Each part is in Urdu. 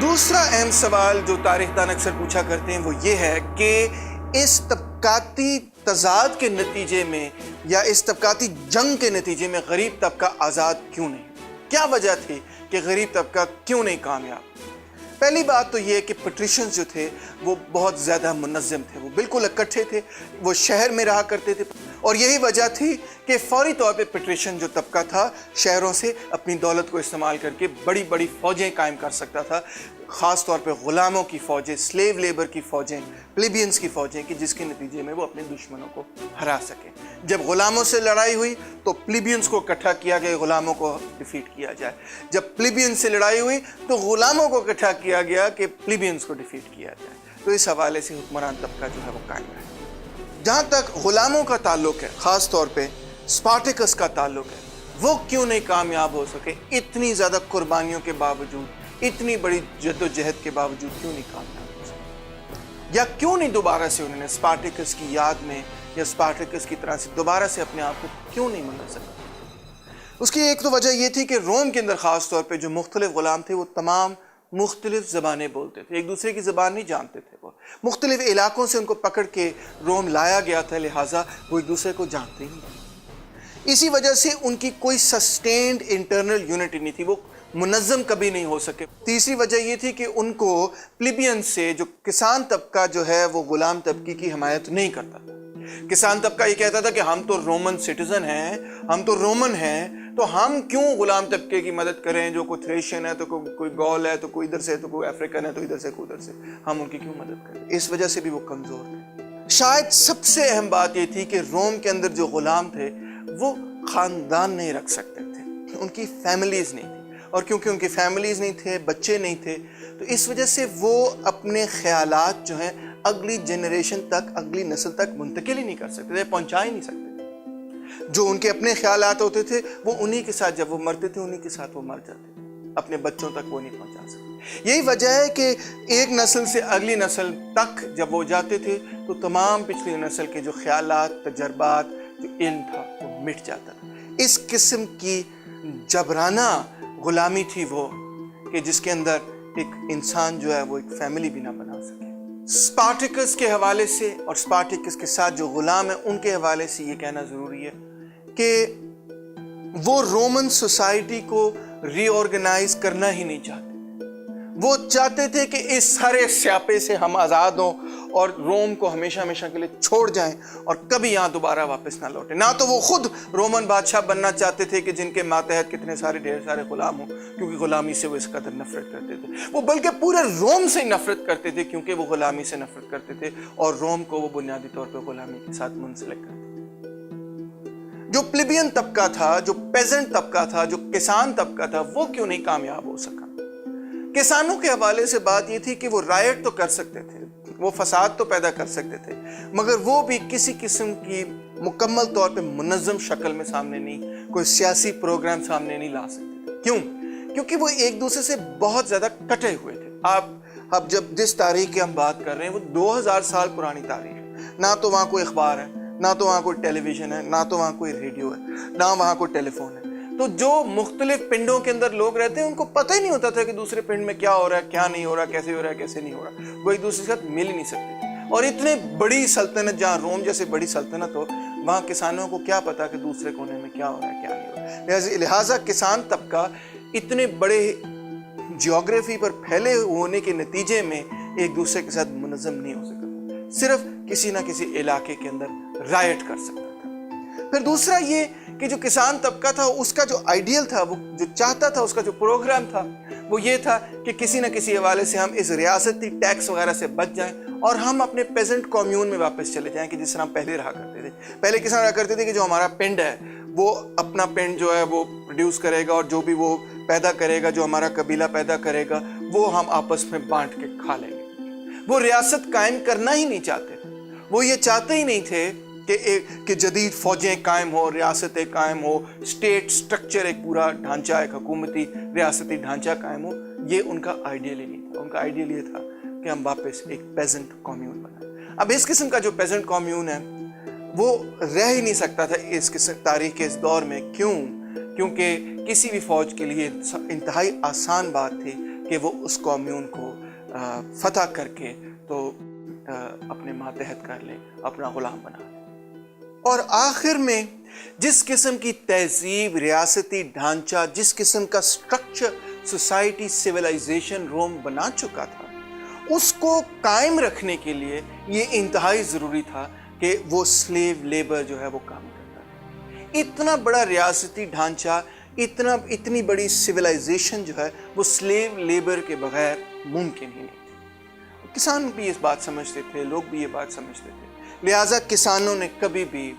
دوسرا اہم سوال جو تاریخ دان اکثر پوچھا کرتے ہیں وہ یہ ہے کہ اس طبقاتی تضاد کے نتیجے میں یا اس طبقاتی جنگ کے نتیجے میں غریب طبقہ آزاد کیوں نہیں؟ کیا وجہ تھی کہ غریب طبقہ کیوں نہیں کامیاب؟ پہلی بات تو یہ کہ پیٹریشنز جو تھے وہ بہت زیادہ منظم تھے، وہ بالکل اکٹھے تھے، وہ شہر میں رہا کرتے تھے، اور یہی وجہ تھی کہ فوری طور پہ پیٹریشن جو طبقہ تھا شہروں سے اپنی دولت کو استعمال کر کے بڑی بڑی فوجیں قائم کر سکتا تھا، خاص طور پہ غلاموں کی فوجیں، سلیو لیبر کی فوجیں، پلیبینز کی فوجیں، کہ جس کے نتیجے میں وہ اپنے دشمنوں کو ہرا سکیں۔ جب غلاموں سے لڑائی ہوئی تو پلیبینز کو اکٹھا کیا گیا، غلاموں کو ڈیفیٹ کیا جائے۔ جب پلیبینز سے لڑائی ہوئی تو غلاموں کو اکٹھا کیا گیا کہ پلیبینز کو ڈیفیٹ کیا جائے۔ تو اس حوالے سے حکمران طبقہ جو ہے وہ قائم رہا۔ جہاں تک غلاموں کا تعلق ہے، خاص طور پہ اسپارٹیکس کا تعلق ہے، وہ کیوں نہیں کامیاب ہو سکے؟ اتنی زیادہ قربانیوں کے باوجود، اتنی بڑی جد و جہد کے باوجود کیوں نہیں کامیاب ہو سکے؟ یا کیوں نہیں دوبارہ سے انہوں نے اسپارٹیکس کی یاد میں یا اسپارٹیکس کی طرح سے دوبارہ سے اپنے آپ کو کیوں نہیں منا سکا؟ اس کی ایک تو وجہ یہ تھی کہ روم کے اندر خاص طور پہ جو مختلف غلام تھے وہ تمام مختلف زبانیں بولتے تھے، ایک دوسرے کی زبان نہیں جانتے تھے، وہ مختلف علاقوں سے ان کو پکڑ کے روم لایا گیا تھا، لہٰذا وہ ایک دوسرے کو جانتے ہی نہیں۔ اسی وجہ سے ان کی کوئی سسٹینڈ انٹرنل یونٹی نہیں تھی، وہ منظم کبھی نہیں ہو سکے۔ تیسری وجہ یہ تھی کہ ان کو پلیبین سے، جو کسان طبقہ جو ہے وہ غلام طبقے کی حمایت نہیں کرتا تھا۔ کسان طبقہ یہ کہتا تھا کہ ہم تو رومن سٹیزن ہیں، ہم تو رومن ہیں، تو ہم کیوں غلام طبقے کی مدد کریں؟ جو کوئی تھریشین ہے تو کوئی گول ہے تو کوئی ادھر سے، تو کوئی افریقن ہے تو ادھر سے، کوئی ادھر سے، ہم ان کی کیوں مدد کریں؟ اس وجہ سے بھی وہ کمزور تھے۔ شاید سب سے اہم بات یہ تھی کہ روم کے اندر جو غلام تھے وہ خاندان نہیں رکھ سکتے تھے، ان کی فیملیز نہیں تھی، اور کیونکہ ان کی فیملیز نہیں تھے، بچے نہیں تھے، تو اس وجہ سے وہ اپنے خیالات جو ہیں اگلی جنریشن تک، اگلی نسل تک منتقل ہی نہیں کر سکتے تھے، پہنچا ہی نہیں سکتے تھے۔ جو ان کے اپنے خیالات ہوتے تھے وہ انہی کے ساتھ، جب وہ مرتے تھے انہی کے ساتھ وہ مر جاتے تھے، اپنے بچوں تک وہ نہیں پہنچا سکتے۔ یہی وجہ ہے کہ ایک نسل سے اگلی نسل تک جب وہ جاتے تھے تو تمام پچھلی نسل کے جو خیالات، تجربات، جو علم تھا وہ مٹ جاتا تھا۔ اس قسم کی جبرانہ غلامی تھی وہ کہ جس کے اندر ایک انسان جو ہے وہ ایک فیملی بھی نہ بنا سکے۔ اسپارٹیکس کے حوالے سے اور اسپارٹیکس کے ساتھ جو غلام ہیں ان کے حوالے سے یہ کہنا ضروری ہے کہ وہ رومن سوسائٹی کو ری آرگنائز کرنا ہی نہیں چاہتے۔ وہ چاہتے تھے کہ اس سارے سیاپے سے ہم آزاد ہوں اور روم کو ہمیشہ ہمیشہ کے لیے چھوڑ جائیں اور کبھی یہاں دوبارہ واپس نہ لوٹیں۔ نہ تو وہ خود رومن بادشاہ بننا چاہتے تھے کہ جن کے ماتحت کتنے سارے ڈھیر سارے غلام ہوں، کیونکہ غلامی سے وہ اس قدر نفرت کرتے تھے، وہ بلکہ پورے روم سے نفرت کرتے تھے کیونکہ وہ غلامی سے نفرت کرتے تھے، اور روم کو وہ بنیادی طور پہ غلامی کے ساتھ منسلک کرتے تھے۔ جو پلیبین طبقہ تھا، جو پیزنٹ طبقہ تھا، جو کسان طبقہ تھا، وہ کیوں نہیں کامیاب ہو سکا؟ کسانوں کے حوالے سے بات یہ تھی کہ وہ رائٹ تو کر سکتے تھے، وہ فساد تو پیدا کر سکتے تھے، مگر وہ بھی کسی قسم کی مکمل طور پہ منظم شکل میں سامنے نہیں، کوئی سیاسی پروگرام سامنے نہیں لا سکتے تھے۔ کیوں؟ کیونکہ وہ ایک دوسرے سے بہت زیادہ کٹے ہوئے تھے۔ اب جب جس تاریخ کی ہم بات کر رہے ہیں وہ 2000 سال پرانی تاریخ ہے، نہ تو وہاں کوئی اخبار ہے، نہ تو وہاں کوئی ٹیلی ویژن ہے، نہ تو وہاں کوئی ریڈیو ہے، نہ وہاں کوئی ٹیلی فون ہے۔ تو جو مختلف پنڈوں کے اندر لوگ رہتے ہیں ان کو پتہ ہی نہیں ہوتا تھا کہ دوسرے پنڈ میں کیا ہو رہا ہے، کیا نہیں ہو رہا، کیسے ہو رہا ہے، کیسے نہیں ہو رہا۔ وہ ایک دوسرے کے ساتھ مل ہی نہیں سکتے تھے، اور اتنے بڑی سلطنت، جہاں روم جیسے بڑی سلطنت ہو، وہاں کسانوں کو کیا پتا کہ دوسرے کونے میں کیا ہو رہا ہے، کیا نہیں ہو رہا ہے۔ لہٰذا کسان طبقہ اتنے بڑے جیوگرافی پر پھیلے ہونے کے نتیجے میں ایک دوسرے کے ساتھ منظم نہیں ہو سکتا تھا، صرف کسی نہ کسی علاقے کے اندر رائٹ کر سکتا تھا۔ پھر دوسرا یہ کہ جو کسان طبقہ تھا اس کا جو آئیڈیل تھا، وہ جو چاہتا تھا، اس کا جو پروگرام تھا وہ یہ تھا کہ کسی نہ کسی حوالے سے ہم اس ریاستی ٹیکس وغیرہ سے بچ جائیں اور ہم اپنے پیزنٹ کمیون میں واپس چلے جائیں کہ جس طرح ہم پہلے رہا کرتے تھے۔ پہلے کس طرح رہا کرتے تھے کہ جو ہمارا پنڈ ہے وہ اپنا پنڈ جو ہے وہ پروڈیوس کرے گا، اور جو بھی وہ پیدا کرے گا، جو ہمارا قبیلہ پیدا کرے گا، وہ ہم آپس میں بانٹ کے کھا لیں گے۔ وہ ریاست قائم کرنا ہی نہیں چاہتے تھے، وہ یہ چاہتے ہی نہیں تھے کہ جدید فوجیں قائم ہو، ریاستیں قائم ہو، اسٹیٹ سٹرکچر، ایک پورا ڈھانچہ، ایک حکومتی ریاستی ڈھانچہ قائم ہو۔ یہ ان کا آئیڈیل ہی نہیں تھا۔ ان کا آئیڈیل یہ تھا کہ ہم واپس ایک پیزنٹ کمیون بنائیں۔ اب اس قسم کا جو پیزنٹ کمیون ہے وہ رہ ہی نہیں سکتا تھا اس قسم تاریخ کے اس دور میں۔ کیونکہ کسی بھی فوج کے لیے انتہائی آسان بات تھی کہ وہ اس کمیون کو فتح کر کے تو اپنے ماتحت کر لے، اپنا غلام بنا لے۔ اور آخر میں جس قسم کی تہذیب، ریاستی ڈھانچہ، جس قسم کا سٹرکچر سوسائٹی، سویلائزیشن روم بنا چکا تھا، اس کو قائم رکھنے کے لیے یہ انتہائی ضروری تھا کہ وہ سلیو لیبر جو ہے وہ کام کرتا ہے۔ اتنا بڑا ریاستی ڈھانچہ، اتنی بڑی سویلائزیشن جو ہے وہ سلیو لیبر کے بغیر ممکن ہی نہیں تھی۔ کسان بھی اس بات سمجھتے تھے، لوگ بھی یہ بات سمجھتے تھے، لہٰذا کسانوں نے کبھی بھی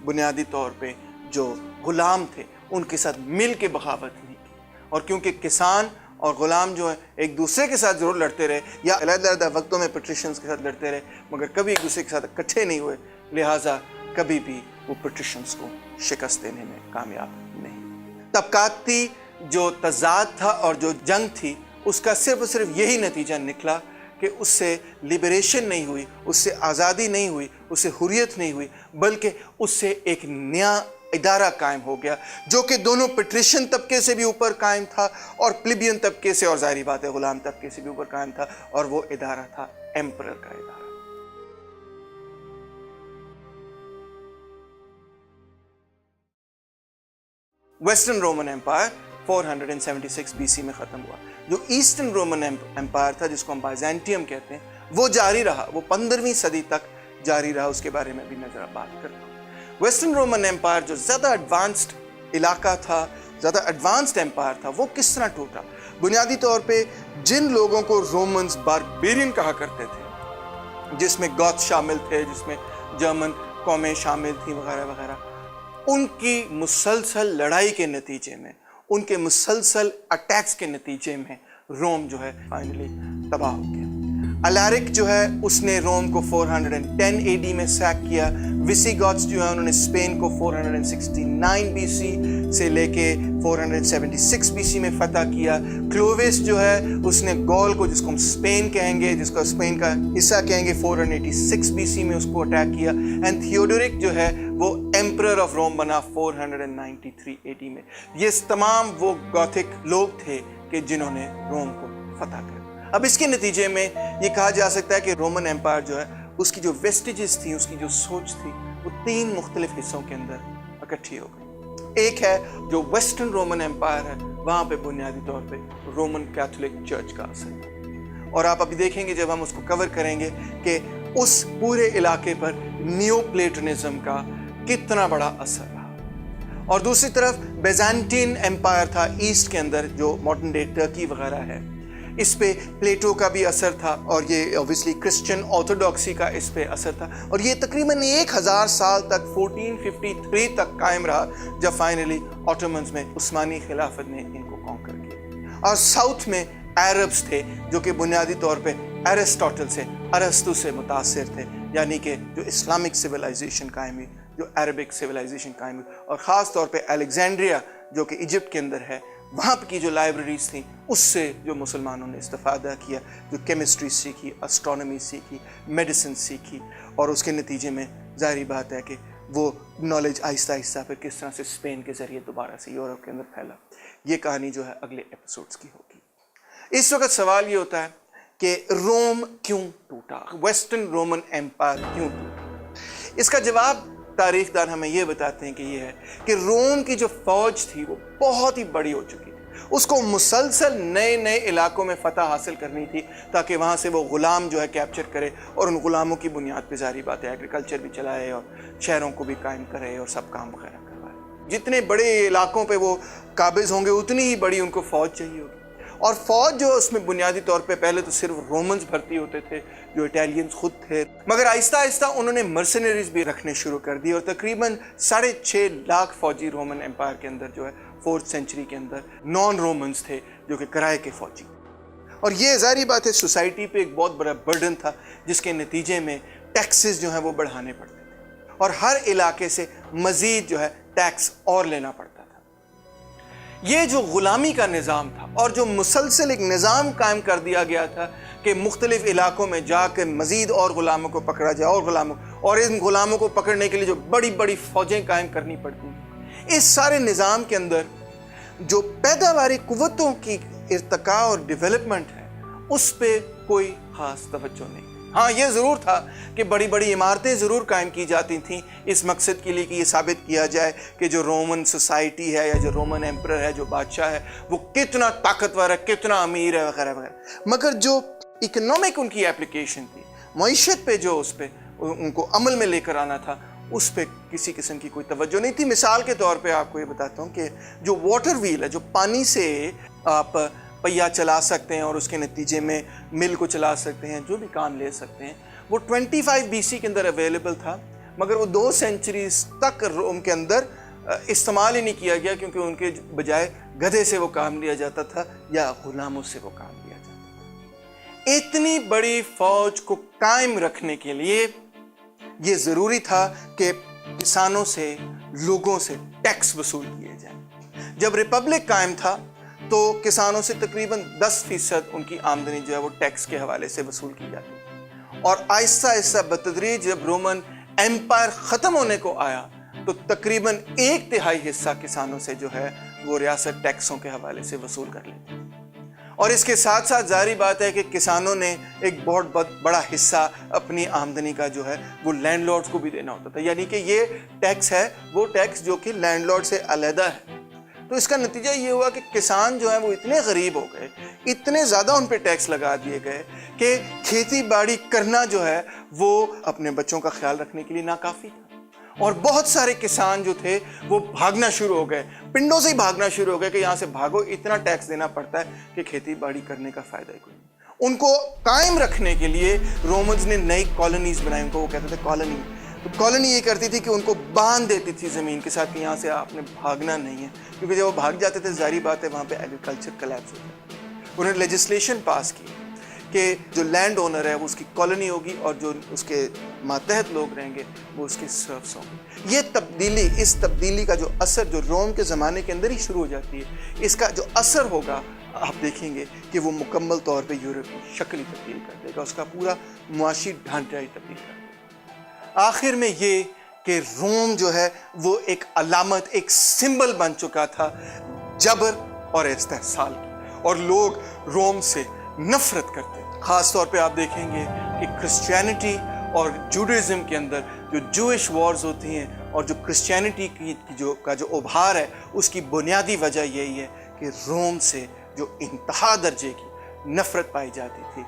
بنیادی طور پہ جو غلام تھے ان کے ساتھ مل کے بغاوت نہیں کی، اور کیونکہ کسان اور غلام جو ہے ایک دوسرے کے ساتھ ضرور لڑتے رہے یا علیحدہ وقتوں میں پیٹریشنز کے ساتھ لڑتے رہے، مگر کبھی ایک دوسرے کے ساتھ اکٹھے نہیں ہوئے، لہٰذا کبھی بھی وہ پیٹریشنز کو شکست دینے میں کامیاب نہیں۔ طبقاتی جو تضاد تھا اور جو جنگ تھی، اس کا صرف اور صرف یہی نتیجہ نکلا کہ اس سے لبریشن نہیں ہوئی، اس سے آزادی نہیں ہوئی، اس سے حریت نہیں ہوئی، بلکہ اس سے ایک نیا ادارہ قائم ہو گیا جو کہ دونوں پیٹریشن طبقے سے بھی اوپر قائم تھا اور پلیبین طبقے سے، اور ظاہری بات ہے غلام طبقے سے بھی اوپر قائم تھا، اور وہ ادارہ تھا ایمپرر کا ادارہ۔ Western Roman empire 476 B C میں ختم ہوا۔ جو ایسٹرن رومن ایمپائر تھا، جس کو ہم بائزینٹیم کہتے ہیں، وہ جاری رہا، وہ 15ویں صدی تک جاری رہا۔ اس کے بارے میں بھی میں ذرا بات کرتا ہوں۔ ویسٹرن رومن ایمپائر جو زیادہ ایڈوانسڈ علاقہ تھا، زیادہ ایڈوانسڈ ایمپائر تھا، وہ کس طرح ٹوٹا؟ بنیادی طور پہ جن لوگوں کو رومنز باربیرین کہا کرتے تھے، جس میں گوتھ شامل تھے، جس میں جرمن قومیں شامل تھیں وغیرہ وغیرہ، ان کی مسلسل لڑائی کے نتیجے میں، ان کے مسلسل اٹیکس کے نتیجے میں روم جو ہے فائنلی تباہ ہو گیا۔ الاریک جو ہے اس نے روم کو 410 اے ڈی میں سیک کیا۔ ویسی گوتس جو ہے انہوں نے اسپین کو 469 بی سی سے لے کے 476 بی سی میں فتح کیا۔ کلووس جو ہے اس نے گول کو، جس کو ہم اسپین کہیں گے، جس کو اسپین کا حصہ کہیں گے، 486 بی سی میں اس کو اٹیک کیا۔ اینڈ تھیوڈورک جو ہے وہ ایمپرر آف روم بنا 493 اے ڈی میں۔ یہ تمام وہ گوتھک لوگ تھے کہ جنہوں نے روم کو فتح کیا۔ اب اس کے نتیجے میں یہ کہا جا سکتا ہے کہ رومن ایمپائر جو ہے اس کی جو ویسٹیجز تھیں، اس کی جو سوچ تھی، وہ 3 مختلف حصوں کے اندر اکٹھی ہو گئی۔ ایک ہے جو ویسٹرن رومن ایمپائر ہے، وہاں پہ بنیادی طور پہ رومن کیتھولک چرچ کا اثر ہے، اور آپ ابھی دیکھیں گے جب ہم اس کو کور کریں گے کہ اس پورے علاقے پر نیو پلیٹونزم کا کتنا بڑا اثر رہا۔ اور دوسری طرف بیزانٹین ایمپائر تھا ایسٹ کے اندر، جو ماڈرن ڈے ٹرکی وغیرہ ہے، اس پہ پلیٹو کا بھی اثر تھا، اور یہ اوبویسلی کرسچن آرتھوڈاکسی کا اس پہ اثر تھا، اور یہ تقریباً 1000 سال تک 1453 تک قائم رہا، جب فائنلی آٹومنز میں عثمانی خلافت نے ان کو کانکر کیا۔ اور ساؤتھ میں عربز تھے جو کہ بنیادی طور پہ ایرسٹوٹل سے، ارسطو سے متاثر تھے، یعنی کہ جو اسلامک سویلائزیشن قائم ہوئی، جو عربک سویلائزیشن قائم ہوئی، اور خاص طور پہ الیگزینڈریا جو کہ ایجپٹ کے اندر ہے، وہاں کی جو لائبریریز تھیں اس سے جو مسلمانوں نے استفادہ کیا، جو کیمسٹری سیکھی، اسٹرانومی سیکھی، میڈیسن سیکھی، اور اس کے نتیجے میں ظاہری بات ہے کہ وہ نالج آہستہ آہستہ پھر کس طرح سے اسپین کے ذریعے دوبارہ سے یورپ کے اندر پھیلا۔ یہ کہانی جو ہے اگلے ایپیسوڈز کی ہوگی۔ اس وقت سوال یہ ہوتا ہے کہ روم کیوں ٹوٹا، ویسٹرن رومن ایمپائر کیوں ٹوٹا؟ اس کا جواب تاریخ دان ہمیں یہ بتاتے ہیں کہ یہ ہے کہ روم کی جو فوج تھی وہ بہت ہی بڑی ہو چکی تھی، اس کو مسلسل نئے نئے علاقوں میں فتح حاصل کرنی تھی تاکہ وہاں سے وہ غلام جو ہے کیپچر کرے، اور ان غلاموں کی بنیاد پہ ظاہری بات ہے ایگریکلچر بھی چلائے اور شہروں کو بھی قائم کرے اور سب کام وغیرہ کروائے۔ جتنے بڑے علاقوں پہ وہ قابض ہوں گے اتنی ہی بڑی ان کو فوج چاہیے ہوگی، اور فوج جو اس میں بنیادی طور پہ پہلے تو صرف رومنز بھرتی ہوتے تھے جو اٹیلینز خود تھے، مگر آہستہ آہستہ انہوں نے مرسنریز بھی رکھنے شروع کر دی، اور تقریباً 6.5 لاکھ فوجی رومن ایمپائر کے اندر جو ہے 4th سینچری کے اندر نان رومنز تھے جو کہ کرائے کے فوجی۔ اور یہ ظاہری بات ہے سوسائٹی پہ ایک بہت بڑا برڈن تھا، جس کے نتیجے میں ٹیکسز جو ہیں وہ بڑھانے پڑتے تھے، اور ہر علاقے سے مزید جو ہے ٹیکس اور لینا پڑتا تھا۔ یہ جو غلامی کا نظام تھا اور جو مسلسل ایک نظام قائم کر دیا گیا تھا کہ مختلف علاقوں میں جا کے مزید اور غلاموں کو پکڑا جائے، اور ان غلاموں کو پکڑنے کے لیے جو بڑی بڑی فوجیں قائم کرنی پڑتی، اس سارے نظام کے اندر جو پیداواری قوتوں کی ارتقاء اور ڈیولپمنٹ ہے اس پہ کوئی خاص توجہ نہیں۔ ہاں یہ ضرور تھا کہ بڑی بڑی عمارتیں ضرور قائم کی جاتی تھیں اس مقصد کے لیے کہ یہ ثابت کیا جائے کہ جو رومن سوسائٹی ہے یا جو رومن ایمپرر ہے، جو بادشاہ ہے، وہ کتنا طاقتور ہے، کتنا امیر ہے وغیرہ وغیرہ، مگر جو اکنامک ان کی اپلیکیشن تھی، معیشت پہ جو اس پہ ان کو عمل میں لے کر آنا تھا، اس پہ کسی قسم کی کوئی توجہ نہیں تھی۔ مثال کے طور پہ آپ کو یہ بتاتا ہوں کہ جو واٹر ویل ہے، جو پانی سے آپ پہیا چلا سکتے ہیں اور اس کے نتیجے میں مل کو چلا سکتے ہیں، جو بھی کام لے سکتے ہیں، وہ 25 BC کے اندر اویلیبل تھا، مگر وہ 2 سینچریز تک روم کے اندر استعمال ہی نہیں کیا گیا، کیونکہ ان کے بجائے گدھے سے وہ کام لیا جاتا تھا یا غلاموں سے وہ کام لیا جاتا تھا۔ اتنی بڑی فوج کو قائم رکھنے کے لیے یہ ضروری تھا کہ کسانوں سے، لوگوں سے ٹیکس وصول کیے جائیں۔ جب ریپبلک قائم تھا تو کسانوں سے تقریباً 10% ان کی آمدنی جو ہے وہ ٹیکس کے حوالے سے وصول کی جاتی تھی، اور آہستہ آہستہ بتدریج جب رومن ایمپائر ختم ہونے کو آیا تو تقریباً 1/3 حصہ کسانوں سے جو ہے وہ ریاست ٹیکسوں کے حوالے سے وصول کر لیتی تھی۔ اور اس کے ساتھ ساتھ ظاہری بات ہے کہ کسانوں نے ایک بہت بڑا حصہ اپنی آمدنی کا جو ہے وہ لینڈ لارڈز کو بھی دینا ہوتا تھا، یعنی کہ یہ ٹیکس ہے وہ ٹیکس جو کہ لینڈ لارڈ سے علیحدہ ہے۔ تو اس کا نتیجہ یہ ہوا کہ کسان جو ہیں وہ اتنے غریب ہو گئے، اتنے زیادہ ان پہ ٹیکس لگا دیے گئے کہ کھیتی باڑی کرنا جو ہے وہ اپنے بچوں کا خیال رکھنے کے لیے ناکافی تھا، اور بہت سارے کسان جو تھے وہ بھاگنا شروع ہو گئے، پنڈوں سے ہی بھاگنا شروع ہو گئے کہ یہاں سے بھاگو، اتنا ٹیکس دینا پڑتا ہے کہ کھیتی باڑی کرنے کا فائدہ ہی کوئی نہیں۔ ان کو قائم رکھنے کے لیے رومنز نے نئی کالونیز بنائی، ان کو وہ کہتے تھے کالونی۔ کالونی یہ کرتی تھی کہ ان کو باندھ دیتی تھی زمین کے ساتھ کہ یہاں سے آپ نے بھاگنا نہیں ہے، کیونکہ جب وہ بھاگ جاتے تھے ظاہری بات ہے وہاں پہ ایگریکلچر کلیپس ہو جاتا ہے۔ انہوں نے لیجسلیشن پاس کی کہ جو لینڈ اونر ہے وہ اس کی کالونی ہوگی اور جو اس کے ماتحت لوگ رہیں گے وہ اس کے سرفس ہوں گے۔ یہ تبدیلی، اس تبدیلی کا جو اثر جو روم کے زمانے کے اندر ہی شروع ہو جاتی ہے، اس کا جو اثر ہوگا آپ دیکھیں گے کہ وہ مکمل طور پہ یورپ کی شکل ہی تبدیل کر دے گا، اس کا پورا معاشی ڈھانچہ ہی تبدیل کر دے گا۔ آخر میں یہ کہ روم جو ہے وہ ایک علامت، ایک سمبل بن چکا تھا جبر اور استحصال کی، اور لوگ روم سے نفرت کرتے ہیں۔ خاص طور پہ آپ دیکھیں گے کہ کرسچینٹی اور جوڈائزم کے اندر جو جوئش وارز ہوتی ہیں اور جو کرسچینٹی کا جو ابھار ہے، اس کی بنیادی وجہ یہی ہے کہ روم سے جو انتہا درجے کی نفرت پائی جاتی تھی